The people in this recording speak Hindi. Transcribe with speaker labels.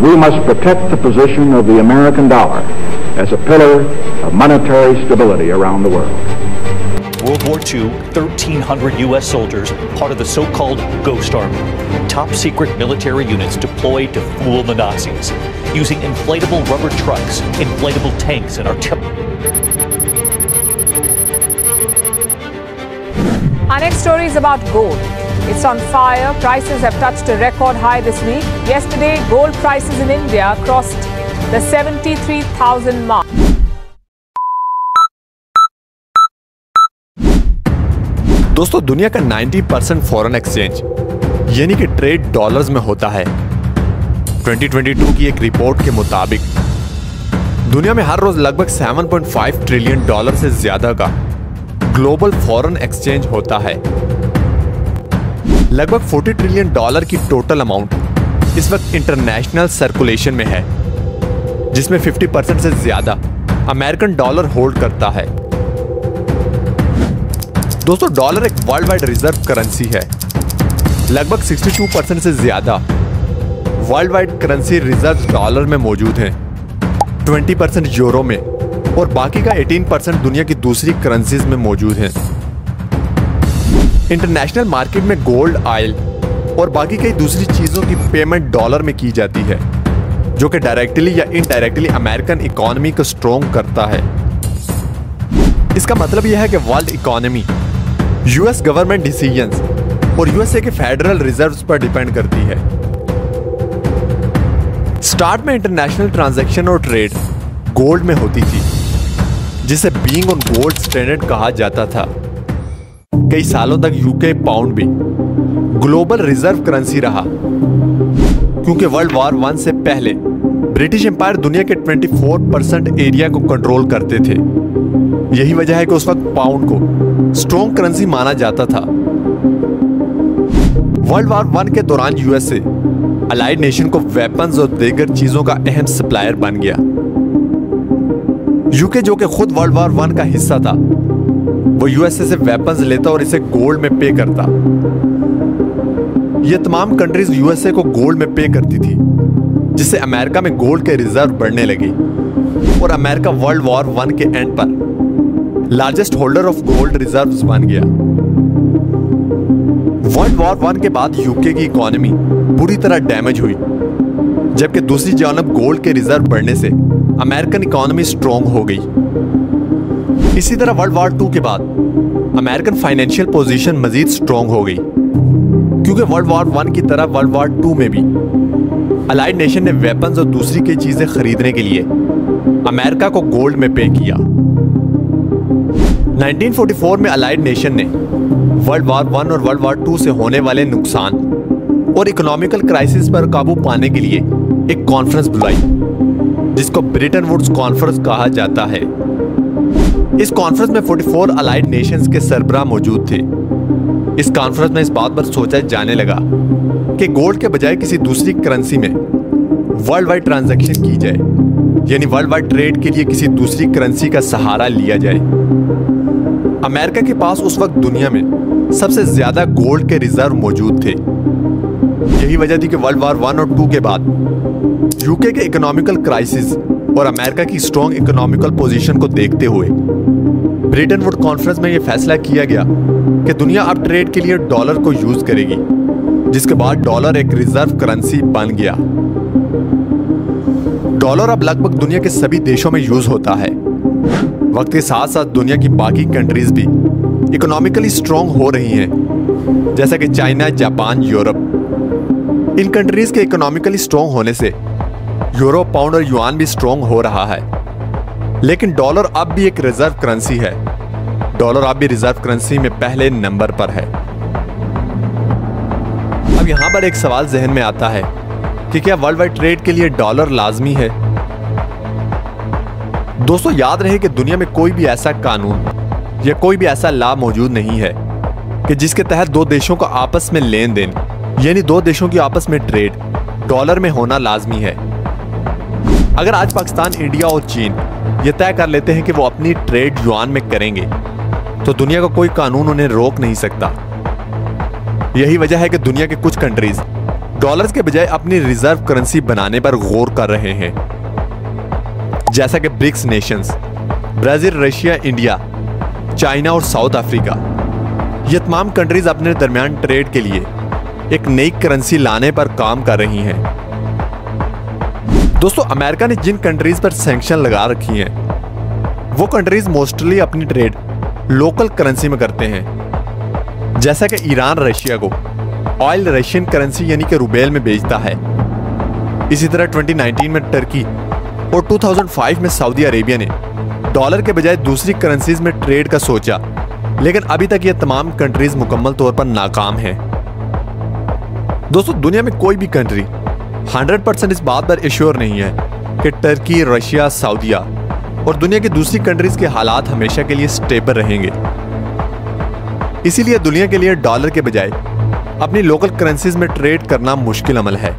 Speaker 1: we must protect the position of the American dollar as a pillar of monetary stability around the world.
Speaker 2: World War II, 1,300 U.S. soldiers, part of the so-called Ghost Army, top secret military units deployed to fool the Nazis, using inflatable rubber trucks, inflatable tanks, and artillery.
Speaker 3: Our next story is about gold. It's on fire. Prices have touched a record high this week. Yesterday, gold prices in India crossed the 73,000 mark.
Speaker 4: दोस्तों, दुनिया का 90% फॉरेन एक्सचेंज यानी कि ट्रेड डॉलर्स में होता है। 2022 की एक रिपोर्ट के मुताबिक दुनिया में हर रोज लगभग 7.5 ट्रिलियन डॉलर से ज्यादा का ग्लोबल फॉरेन एक्सचेंज होता है। लगभग 40 ट्रिलियन डॉलर की टोटल अमाउंट इस वक्त इंटरनेशनल सर्कुलेशन में है, जिसमें 50% से ज्यादा अमेरिकन डॉलर होल्ड करता है। दोस्तों, डॉलर एक वर्ल्ड वाइड रिजर्व करेंसी है। लगभग 62% से ज्यादा world wide currency reserve dollar में मौजूद हैं, 20% यूरो में और बाकी का 18% दुनिया की दूसरी करेंसीज में मौजूद हैं। इंटरनेशनल मार्केट में गोल्ड, ऑयल और बाकी कई दूसरी चीजों की पेमेंट डॉलर में की जाती है, जो कि डायरेक्टली या इनडायरेक्टली अमेरिकन इकोनॉमी को स्ट्रॉन्ग करता है। इसका मतलब यह है कि world economy US government decisions और यूएसए के फेडरल रिजर्व्स पर डिपेंड करती है। स्टार्ट में इंटरनेशनल ट्रांजैक्शन और ट्रेड गोल्ड में होती थी, जिसे बीइंग ऑन गोल्ड स्टैंडर्ड कहा जाता था। कई सालों तक यूके पाउंड भी ग्लोबल रिजर्व करेंसी रहा, क्योंकि वर्ल्ड वॉर 1 से पहले ब्रिटिश एम्पायर दुनिया के 24% एरिया को कंट्रोल करते थे। यही वजह है कि उस वक्त पाउंड को स्ट्रॉन्ग करेंसी माना जाता था। वर्ल्ड वॉर 1 के दौरान यूएसए अलाइड नेशन को वेपन्स और दीगर चीजों का अहम सप्लायर बन गया। यूके, जो कि खुद वर्ल्ड वॉर 1 का हिस्सा था, वो यूएसए से वेपन्स लेता और इसे गोल्ड में पे करता। ये तमाम कंट्रीज यूएसए को गोल्ड में पे करती थी, जिससे अमेरिका में गोल्ड के रिजर्व बढ़ने लगे और अमेरिका वर्ल्ड वॉर 1 के एंड पर largest holder of gold reserves बन गया। वर्ल्ड वॉर 1 के बाद यूके की इकोनॉमी बुरी तरह डैमेज हुई, जबकि दूसरी जानब गोल्ड के रिजर्व बढ़ने से अमेरिकन इकोनॉमी स्ट्रॉन्ग हो गई। इसी तरह वर्ल्ड वॉर 2 के बाद अमेरिकन फाइनेंशियल पोजीशन मजीद स्ट्रॉन्ग हो गई, क्योंकि वर्ल्ड वॉर 1 की तरह वर्ल्ड वॉर 2 में भी अलाइड नेशन ने वेपन्स और दूसरी कई चीजें खरीदने के लिए अमेरिका को गोल्ड में पे किया। 1944 में अलाइड नेशन ने वर्ल्ड वॉर 1 और वर्ल्ड वॉर 2 से होने वाले नुकसान और इकोनॉमिकल क्राइसिस पर काबू पाने के लिए एक कॉन्फ्रेंस बुलाई, जिसको ब्रेटन वुड्स कॉन्फ्रेंस कहा जाता है। इस कॉन्फ्रेंस में 44 अलाइड नेशंस के सरबराह मौजूद थे। इस कॉन्फ्रेंस में इस बात पर सोचा जाने लगा कि गोल्ड के बजाय किसी दूसरी करेंसी में वर्ल्ड वाइड ट्रांजैक्शन की जाए, यानी वर्ल्ड वाइड ट्रेड के लिए किसी दूसरी करेंसी का सहारा लिया जाए। अमेरिका के पास उस वक्त दुनिया में सबसे ज्यादा गोल्ड के रिजर्व मौजूद थे। यही वजह थी कि वर्ल्ड वॉर 1 और 2 के बाद यूके के इकोनॉमिकल क्राइसिस और अमेरिका की स्ट्रॉन्ग इकोनॉमिकल पोजीशन को देखते हुए ब्रेटन वुड कॉन्फ्रेंस में यह फैसला किया गया कि दुनिया अब ट्रेड के लिए डॉलर को यूज करेगी, जिसके बाद डॉलर एक रिजर्व करेंसी बन गया। डॉलर अब लगभग दुनिया के सभी देशों में यूज होता है। वक्त के साथ साथ दुनिया की बाकी कंट्रीज भी इकोनॉमिकली स्ट्रॉन्ग हो रही हैं, जैसा कि चाइना, जापान, यूरोप। इन कंट्रीज के इकोनॉमिकली स्ट्रॉन्ग होने से यूरो, पाउंड और युआन भी स्ट्रॉन्ग हो रहा है। लेकिन डॉलर अब भी एक रिजर्व करेंसी है। डॉलर अब भी रिजर्व करेंसी में पहले नंबर पर है। अब यहां पर एक सवाल जहन में आता है कि क्या वर्ल्ड वाइड ट्रेड के लिए डॉलर लाजमी है? दोस्तों, याद रहे कि दुनिया में कोई भी ऐसा कानून या कोई भी ऐसा लॉ मौजूद नहीं है कि जिसके तहत दो देशों का आपस में लेन देन, यानी दो देशों की आपस में ट्रेड डॉलर में होना लाजमी है। अगर आज पाकिस्तान, इंडिया और चीन ये तय कर लेते हैं कि वो अपनी ट्रेड युआन में करेंगे, तो दुनिया का कोई कानून उन्हें रोक नहीं सकता। यही वजह है कि दुनिया के कुछ कंट्रीज डॉलर्स के बजाय अपनी रिजर्व करेंसी बनाने पर गौर कर रहे हैं, जैसा कि BRICS nations, Brazil, Russia, India, China और साउथ अफ्रीका। ये तमाम कंट्रीज अपने दरमियान ट्रेड के लिए एक नई करेंसी लाने पर काम कर रही हैं। दोस्तों, अमेरिका ने जिन कंट्रीज पर सैंक्शन लगा रखी हैं, वो कंट्रीज मोस्टली अपनी ट्रेड लोकल करेंसी में करते हैं, जैसा कि ईरान रशिया को ऑयल रशियन करेंसी यानी कि रूबेल में बेचता है। इसी तरह 2019 में टर्की और 2005 में सऊदी अरेबिया ने डॉलर के बजाय दूसरी करेंसीज में ट्रेड का सोचा, लेकिन अभी तक ये तमाम कंट्रीज मुकम्मल तौर पर नाकाम हैं। दोस्तों, दुनिया में कोई भी कंट्री 100% इस बात पर एश्योर नहीं है कि टर्की, रशिया, सऊदीया और दुनिया की दूसरी कंट्रीज के हालात हमेशा के लिए स्टेबल रहेंगे। इसीलिए दुनिया के लिए डॉलर के बजाय अपनी लोकल करेंसीज में ट्रेड करना मुश्किल अमल है।